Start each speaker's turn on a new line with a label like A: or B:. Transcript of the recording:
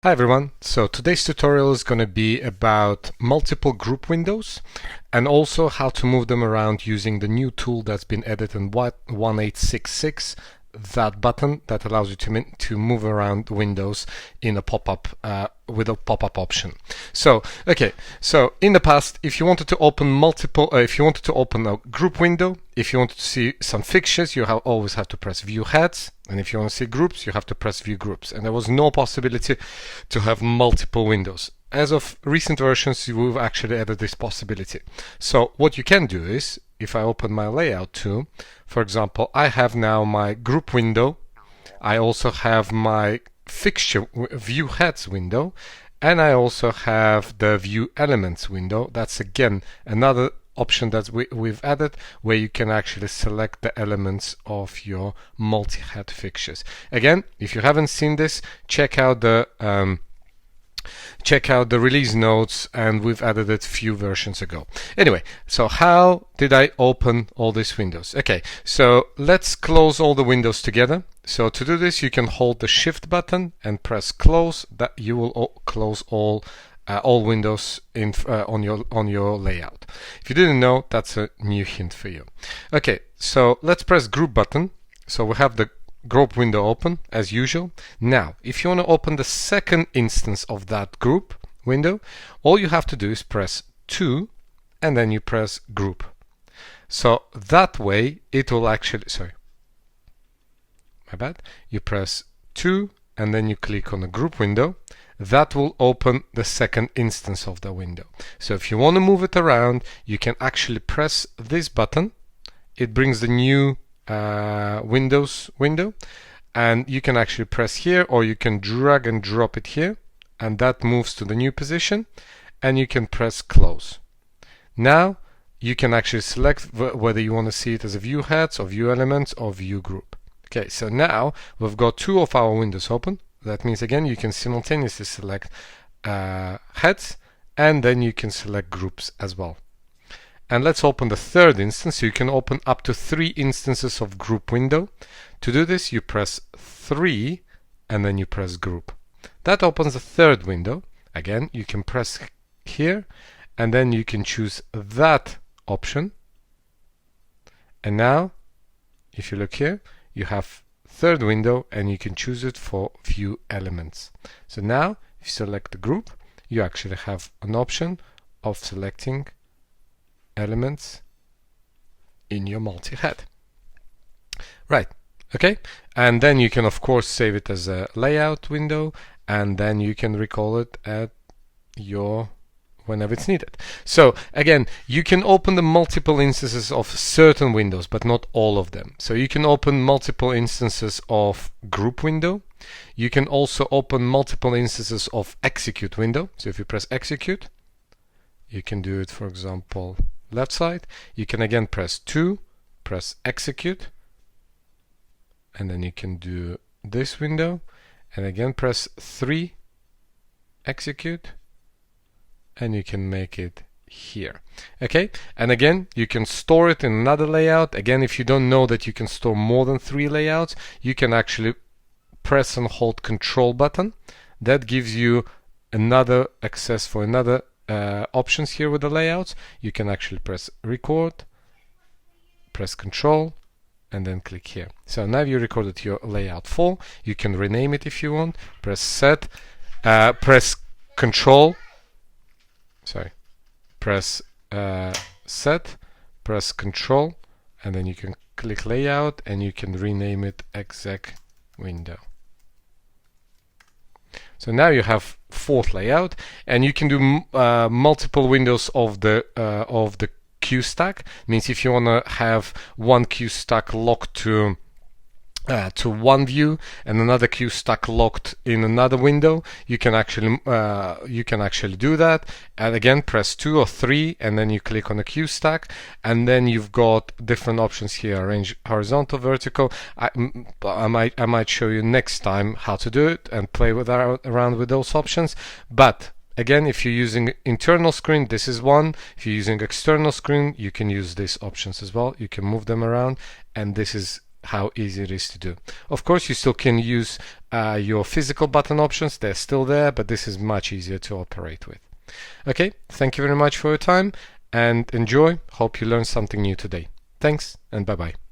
A: Hi everyone, so today's tutorial is going to be about multiple group windows and also how to move them around using the new tool that's been added in 1866, that button that allows you to move around windows in a pop-up with a pop-up option. So in the past, if you wanted to open a group window, if you wanted to see some fixtures, you always have to press view heads, and if you want to see groups, you have to press view groups, and there was no possibility to have multiple windows. As of recent versions, we've actually added this possibility. So what you can do is, if I open my layout tool, for example, I have now my group window, I also have my fixture view heads window, and I also have the view elements window. That's again another option that we've added, where you can actually select the elements of your multi-head fixtures. Again, if you haven't seen this, check out the release notes, and we've added it a few versions ago. Anyway, so how did I open all these windows? Okay, so let's close all the windows together. So to do this, you can hold the Shift button and press close. That you will close all windows on your layout. If you didn't know, that's a new hint for you. Okay, so let's press Group button. So we have the group window open as usual. Now, if you want to open the second instance of that group window, all you have to do is press 2 and then you press Group. So that way it will actually, you press 2 and then you click on the group window. That will open the second instance of the window. So if you want to move it around, you can actually press this button. It brings the new Windows window, and you can actually press here, or you can drag and drop it here, and that moves to the new position, and you can press close. Now you can actually select whether you want to see it as a view heads or view elements or view group. Okay, so now we've got two of our windows open. That means again you can simultaneously select heads, and then you can select groups as well. And let's open the third instance. So you can open up to 3 instances of group window. To do this, you press 3 and then you press group. That opens the third window. Again, you can press here and then you can choose that option. And now, if you look here, you have third window and you can choose it for view elements. So now, if you select the group, you actually have an option of selecting elements in your multi-head. Right, okay, and then you can of course save it as a layout window, and then you can recall it at your whenever it's needed. So again, you can open the multiple instances of certain windows, but not all of them. So you can open multiple instances of group window. You can also open multiple instances of execute window. So if you press execute, you can do it, for example, left side. You can again press 2, press execute, and then you can do this window, and again press 3, execute, and you can make it here. Okay, and again you can store it in another layout. Again, if you don't know that you can store more than 3 layouts, you can actually press and hold Control button. That gives you another access for another options here with the layouts. You can actually press record, press Control, and then click here. So now you recorded your layout 4. You can rename it if you want. Press set, press Control, press set, press Control, and then you can click layout and you can rename it exec window. So now you have 4th layout, and you can do multiple windows of the queue stack. Means if you want to have one queue stack locked to one view and another queue stack locked in another window, you can actually do that. And again, press 2 or 3, and then you click on the queue stack, and then you've got different options here: arrange horizontal, vertical. I might show you next time how to do it and play around with those options. But again, if you're using internal screen, this is one. If you're using external screen, you can use these options as well. You can move them around, and this is how easy it is to do. Of course, you still can use your physical button options. They're still there, but this is much easier to operate with. Okay, thank you very much for your time and enjoy. Hope you learned something new today. Thanks and bye-bye.